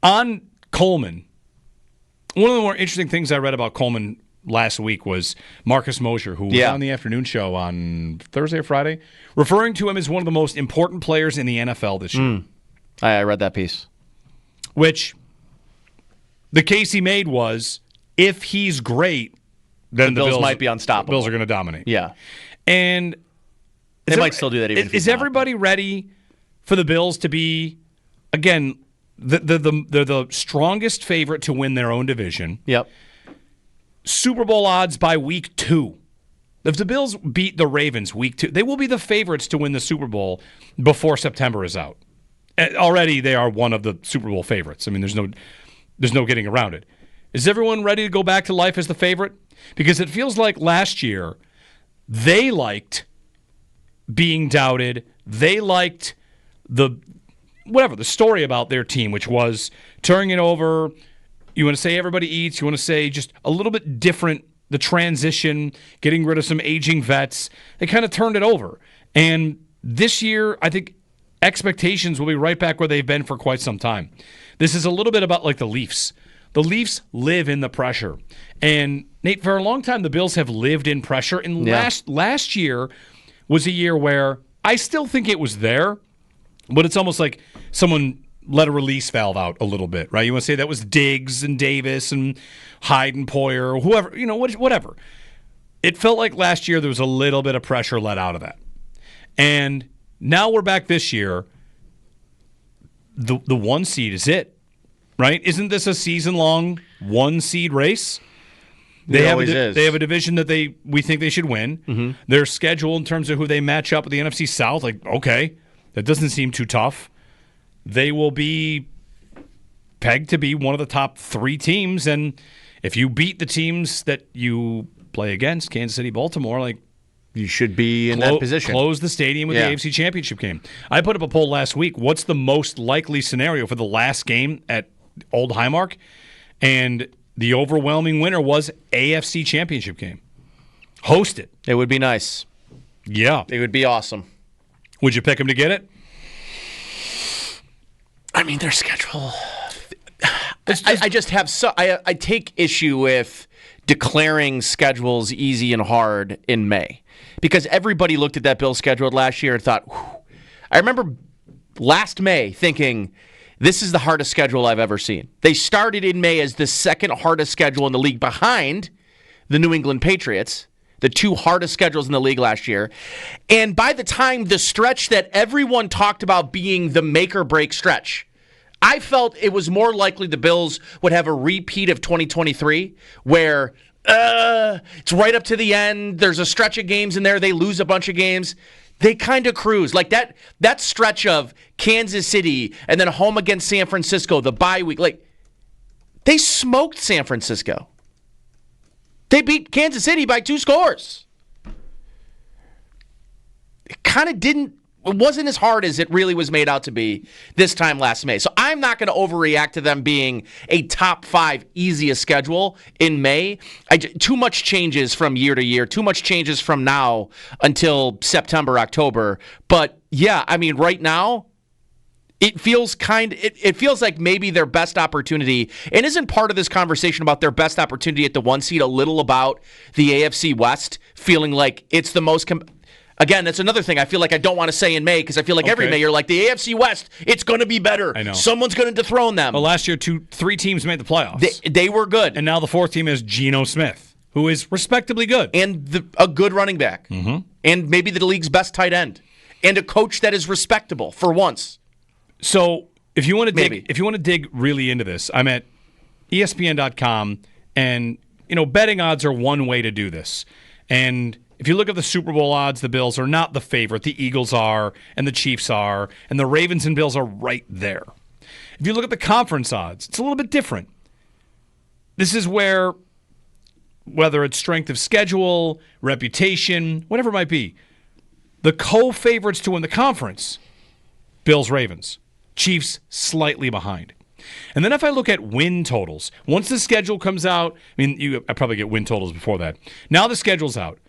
On Coleman, one of the more interesting things I read about Coleman last week was Marcus Mosher, who was on the afternoon show on Thursday or Friday, referring to him as one of the most important players in the NFL this year. I read that piece. Which the case he made was, if he's great, then the Bills might be unstoppable. Bills are going to dominate. Yeah. And they might still do that even if is everybody ready for the Bills to be, again, they're the strongest favorite to win their own division. Yep. Super Bowl odds by week 2. If the Bills beat the Ravens week 2, they will be the favorites to win the Super Bowl before September is out. Already they are one of the Super Bowl favorites. I mean, there's no getting around it. Is everyone ready to go back to life as the favorite? Because it feels like last year they liked being doubted. They liked the story about their team, which was turning it over. You want to say everybody eats. You want to say just a little bit different, the transition, getting rid of some aging vets. They kind of turned it over. And this year, I think expectations will be right back where they've been for quite some time. This is a little bit about like the Leafs. The Leafs live in the pressure. And, Nate, for a long time, the Bills have lived in pressure. And last year was a year where I still think it was there, but it's almost like someone let a release valve out a little bit, right? You want to say that was Diggs and Davis and Hyde and Poyer or whoever, whatever. It felt like last year there was a little bit of pressure let out of that. And now we're back this year. The 1 seed is it, right? Isn't this a season-long 1 seed race? They have a division that we think they should win. Mm-hmm. Their schedule in terms of who they match up with the NFC South, like, okay, that doesn't seem too tough. They will be pegged to be one of the top 3 teams, and if you beat the teams that you play against, Kansas City, Baltimore, like, you should be in that position. Close the stadium with the AFC Championship game. I put up a poll last week. What's the most likely scenario for the last game at Old Highmark? And the overwhelming winner was AFC Championship game. Host it. It would be nice. Yeah. It would be awesome. Would you pick them to get it? I mean, their schedule. I just have I take issue with declaring schedules easy and hard in May, because everybody looked at that Bills schedule last year and thought, whew. I remember last May thinking, this is the hardest schedule I've ever seen. They started in May as the second hardest schedule in the league behind the New England Patriots, the 2 hardest schedules in the league last year. And by the time the stretch that everyone talked about being the make or break stretch, I felt it was more likely the Bills would have a repeat of 2023 where it's right up to the end. There's a stretch of games in there. They lose a bunch of games. They kind of cruise. Like that stretch of Kansas City and then home against San Francisco, the bye week. Like, they smoked San Francisco. They beat Kansas City by 2 scores. It wasn't as hard as it really was made out to be this time last May. So I'm not going to overreact to them being a top 5 easiest schedule in May. Too much changes from year to year. Too much changes from now until September, October. But yeah, I mean, right now, it feels it feels like maybe their best opportunity, and isn't part of this conversation about their best opportunity at the 1 seed a little about the AFC West feeling like it's the most Again, that's another thing I feel like I don't want to say in May, because I feel like every May you're like, the AFC West, it's going to be better. I know. Someone's going to dethrone them. Well, last year, 3 teams made the playoffs. They were good. And now the 4th team is Geno Smith, who is respectably good. And a good running back. Mm-hmm. And maybe the league's best tight end. And a coach that is respectable for once. So if you want to dig really into this, I'm at ESPN.com, and betting odds are one way to do this. And if you look at the Super Bowl odds, the Bills are not the favorite. The Eagles are, and the Chiefs are, and the Ravens and Bills are right there. If you look at the conference odds, it's a little bit different. This is where, whether it's strength of schedule, reputation, whatever it might be, the co-favorites to win the conference, Bills, Ravens. Chiefs slightly behind. And then if I look at win totals, once the schedule comes out, I probably get win totals before that. Now the schedule's out.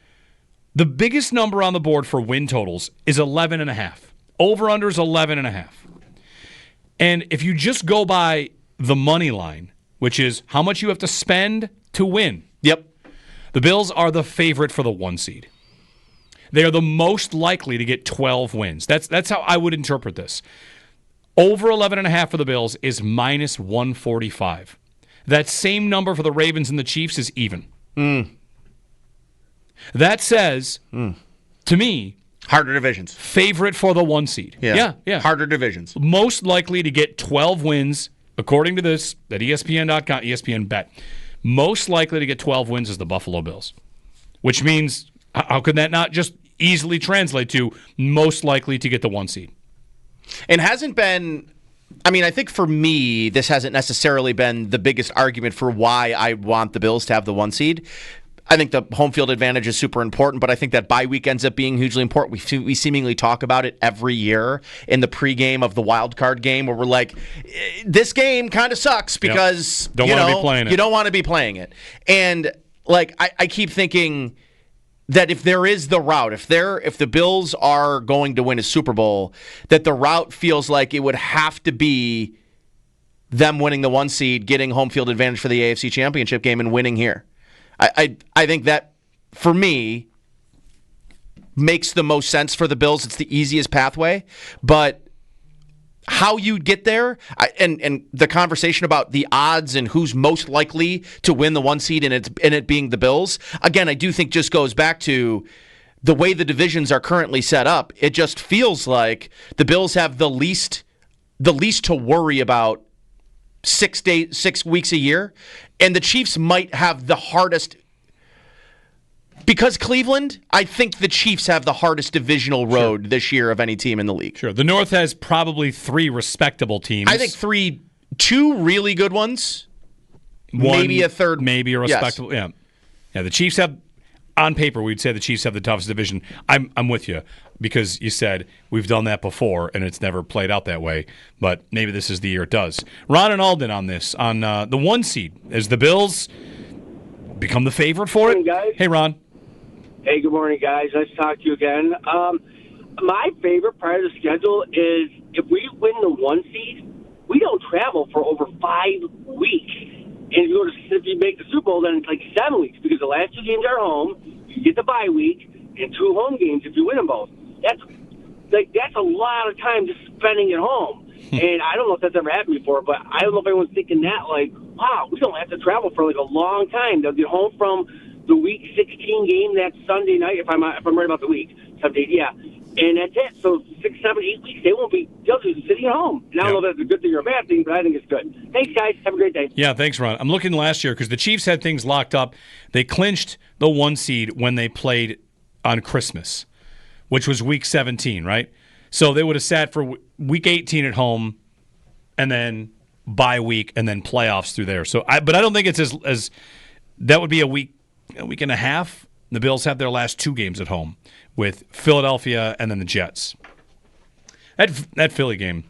The biggest number on the board for win totals is 11.5. Over-under is 11.5. And if you just go by the money line, which is how much you have to spend to win. Yep. The Bills are the favorite for the 1 seed. They are the most likely to get 12 wins. That's how I would interpret this. Over 11.5 for the Bills is minus 145. That same number for the Ravens and the Chiefs is even. That says, to me, harder divisions. Favorite for the 1 seed. Yeah. Harder divisions. Most likely to get 12 wins, according to this, at ESPN.com, ESPN Bet. Most likely to get 12 wins is the Buffalo Bills. Which means, how could that not just easily translate to most likely to get the 1 seed? And hasn't been, I mean, I think for me, this hasn't necessarily been the biggest argument for why I want the Bills to have the 1 seed. I think the home field advantage is super important, but I think that bye week ends up being hugely important. We seemingly talk about it every year in the pregame of the wild card game, where we're like, this game kind of sucks because you don't want to be playing it. And like I keep thinking that if there is the route, if the Bills are going to win a Super Bowl, that the route feels like it would have to be them winning the 1 seed, getting home field advantage for the AFC Championship game, and winning here. I think that, for me, makes the most sense for the Bills. It's the easiest pathway. But how you get there, and the conversation about the odds and who's most likely to win the 1 seed and it being the Bills, again, I do think just goes back to the way the divisions are currently set up. It just feels like the Bills have the least to worry about 6 weeks a year, and the Chiefs might have the hardest. Because Cleveland, I think the Chiefs have the hardest divisional road this year of any team in the league. Sure. The North has probably 3 respectable teams. I think 2 really good ones, maybe a third. Maybe a respectable. Yes. Yeah. The Chiefs have, on paper, we'd say the Chiefs have the toughest division. I'm with you, because you said we've done that before and it's never played out that way, but maybe this is the year it does. Ron and Alden on this, on the 1 seed. As the Bills become the favorite for it? Guys. Hey, Ron. Hey, good morning, guys. Nice to talk to you again. My favorite part of the schedule is if we win the 1 seed, we don't travel for over 5 weeks. And if you make the Super Bowl, then it's like 7 weeks, because the last 2 games are home. You get the bye week and 2 home games if you win them both. That's a lot of time just spending at home. And I don't know if that's ever happened before, but I don't know if anyone's thinking that, like, wow, we don't have to travel for like a long time. They'll get home from the Week 16 game that Sunday night, if I'm right about the week. Sunday, yeah. And that's it. So 6, 7, 8 weeks, they'll just sitting at home. And I don't know if that's a good thing or a bad thing, but I think it's good. Thanks, guys. Have a great day. Yeah, thanks, Ron. I'm looking last year because the Chiefs had things locked up. They clinched the 1 seed when they played on Christmas, which was Week 17, right? So they would have sat for Week 18 at home, and then bye week, and then playoffs through there. But I don't think it's as that would be a week and a half. The Bills have their last 2 games at home with Philadelphia and then the Jets. That Philly game,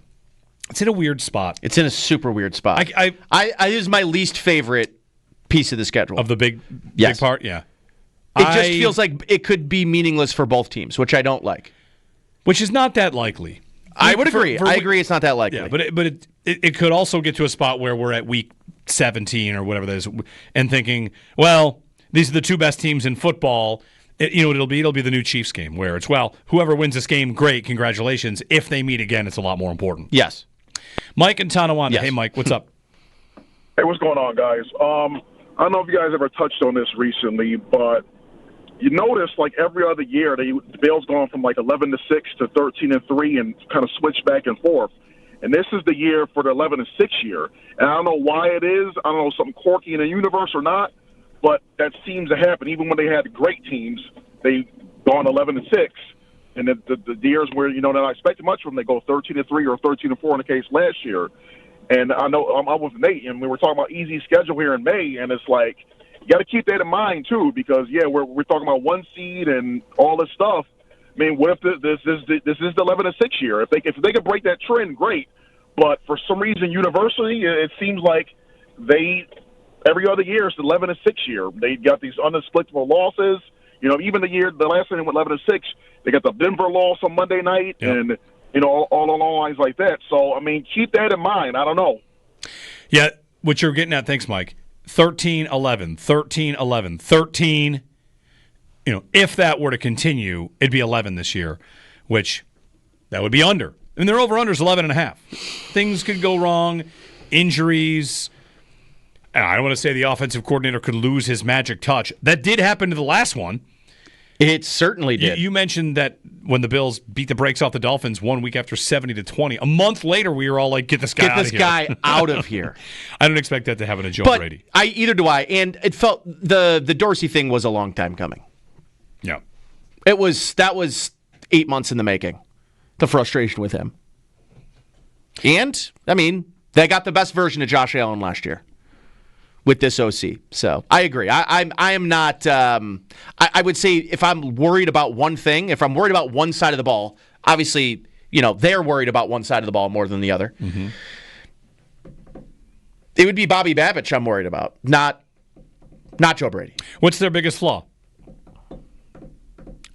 it's in a weird spot. It's in a super weird spot. I is my least favorite piece of the schedule. Of the big part? Yeah. It just feels like it could be meaningless for both teams, which I don't like. Which is not that likely. I would agree. I agree it's not that likely. Yeah, but it could also get to a spot where we're at week 17 or whatever that is, and thinking, well, these are the 2 best teams in football. You know what it'll be? It'll be the new Chiefs game, where it's, well, whoever wins this game, great, congratulations. If they meet again, it's a lot more important. Yes. Mike and Tonawanda. Yes. Hey, Mike, what's up? Hey, what's going on, guys? I don't know if you guys ever touched on this recently, but you notice, like, every other year, the Bills going from like 11-6 to 13-3 and kind of switch back and forth. And this is the year for the 11-6 year. And I don't know why it is. I don't know, something quirky in the universe or not, but that seems to happen. Even when they had great teams, they've gone 11-6. And the years where, they're not expecting much from them, they go 13-3 or 13-4 in the case last year. And I know I was Nate, and we were talking about easy schedule here in May, and it's like, you got to keep that in mind, too, because, we're talking about 1 seed and all this stuff. I mean, what if this is the 11-6 year? If they can break that trend, great. But for some reason, universally, it seems like every other year is the 11-6 year. They got these unexplicable losses. Even the last time they went 11-6, they got the Denver loss on Monday night, and all along lines like that. So, I mean, keep that in mind. I don't know. Yeah, what you're getting at, thanks, Mike. 13, 11, 13, 11, 13. If that were to continue, it'd be 11 this year, which that would be under. I mean, their over-under is 11.5. Things could go wrong, injuries. I don't want to say the offensive coordinator could lose his magic touch. That did happen to the last one. It certainly did. You mentioned that when the Bills beat the brakes off the Dolphins 1 week after 70-20. A month later, we were all like, get this guy out of here. Get this guy out of here. I don't expect that to happen to Joe Brady. Either do I. And it felt the Dorsey thing was a long time coming. Yeah. That was 8 months in the making, the frustration with him. And, I mean, they got the best version of Josh Allen last year with this OC. So I agree. I am not. I would say if I'm worried about one thing, if I'm worried about one side of the ball, obviously, they're worried about one side of the ball more than the other. Mm-hmm. It would be Bobby Babich I'm worried about, not Joe Brady. What's their biggest flaw?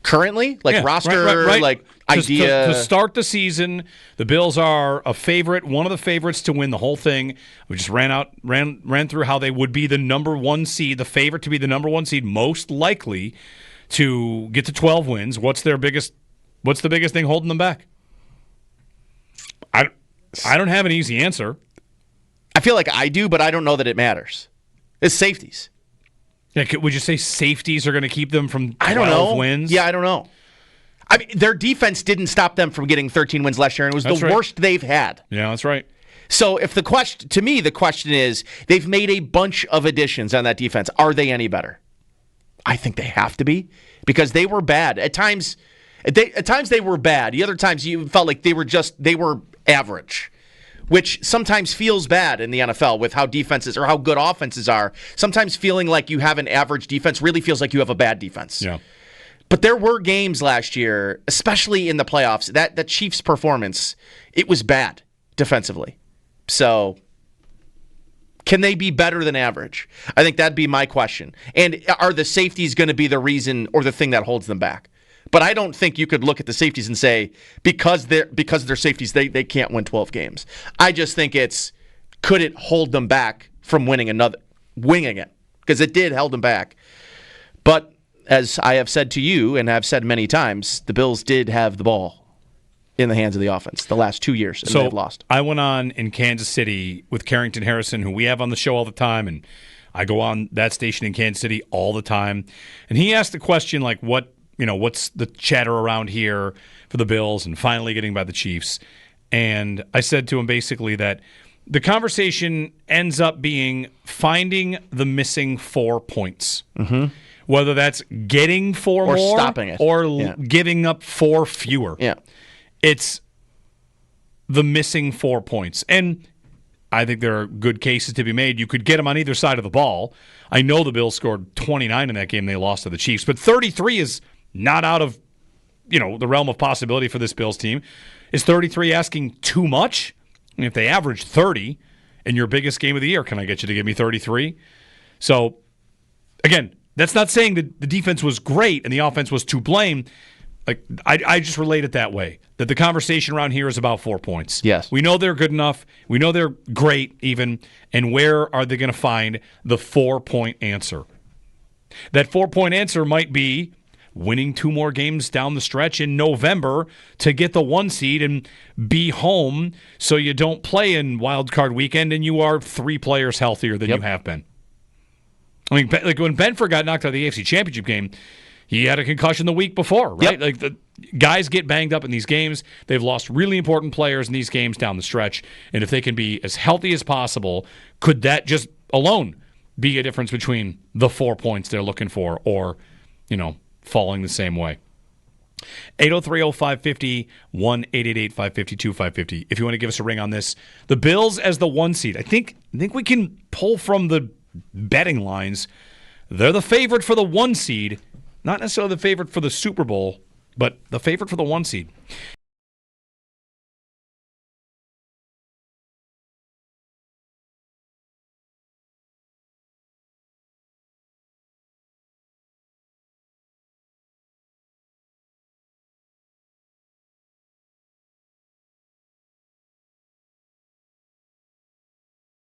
Currently, roster, right. idea. To start the season, the Bills are a favorite, one of the favorites to win the whole thing. We just ran through how they would be the number one seed, the favorite to be the number one seed, most likely to get to 12 wins. What's the biggest thing holding them back? I don't have an easy answer. I feel like I do, but I don't know that it matters. It's safeties. Yeah, would you say safeties are going to keep them from 12 I don't know. wins? Yeah, I don't know. I mean, their defense didn't stop them from getting 13 wins last year, and it was the worst they've had. Yeah, that's right. So if the question is, they've made a bunch of additions on that defense. Are they any better? I think they have to be, because they were bad. At times they were bad. The other times you felt like they were average, which sometimes feels bad in the NFL with how defenses or how good offenses are. Sometimes feeling like you have an average defense really feels like you have a bad defense. Yeah. But there were games last year, especially in the playoffs, that the Chiefs' performance, it was bad defensively. So can they be better than average? I think that'd be my question. And are the safeties going to be the reason or the thing that holds them back? But I don't think you could look at the safeties and say, because of their safeties, they can't win 12 games. I just think could it hold them back from winging it? Because it did hold them back. But as I have said to you and have said many times, the Bills did have the ball in the hands of the offense the last 2 years, and they've lost. I went on in Kansas City with Carrington Harrison, who we have on the show all the time, and I go on that station in Kansas City all the time. And he asked the question, like, what's the chatter around here for the Bills and finally getting by the Chiefs? And I said to him basically that the conversation ends up being finding the missing 4 points. Mm-hmm. Whether that's getting 4 or more stopping it, or giving up 4 fewer. Yeah. It's the missing 4 points. And I think there are good cases to be made. You could get them on either side of the ball. I know the Bills scored 29 in that game they lost to the Chiefs, but 33 is not out of the realm of possibility for this Bills team. Is 33 asking too much? I mean, if they average 30 in your biggest game of the year, can I get you to give me 33? So, again, that's not saying that the defense was great and the offense was to blame. Like I just relate it that way, that the conversation around here is about 4 points. Yes. We know they're good enough. We know they're great even. And where are they going to find the 4-point answer? That 4-point answer might be winning 2 more games down the stretch in November to get the 1 seed and be home so you don't play in wild card weekend and you are 3 players healthier than you have been. I mean, like when Benford got knocked out of the AFC Championship game, he had a concussion the week before, right? Yep. Like the guys get banged up in these games. They've lost really important players in these games down the stretch. And if they can be as healthy as possible, could that just alone be a difference between the 4 points they're looking for or, falling the same way? 803-0550, 1-888-552-550. If you want to give us a ring on this. The Bills as the 1 seed. I think we can pull from the betting lines. They're the favorite for the 1 seed. Not necessarily the favorite for the Super Bowl, but the favorite for the 1 seed.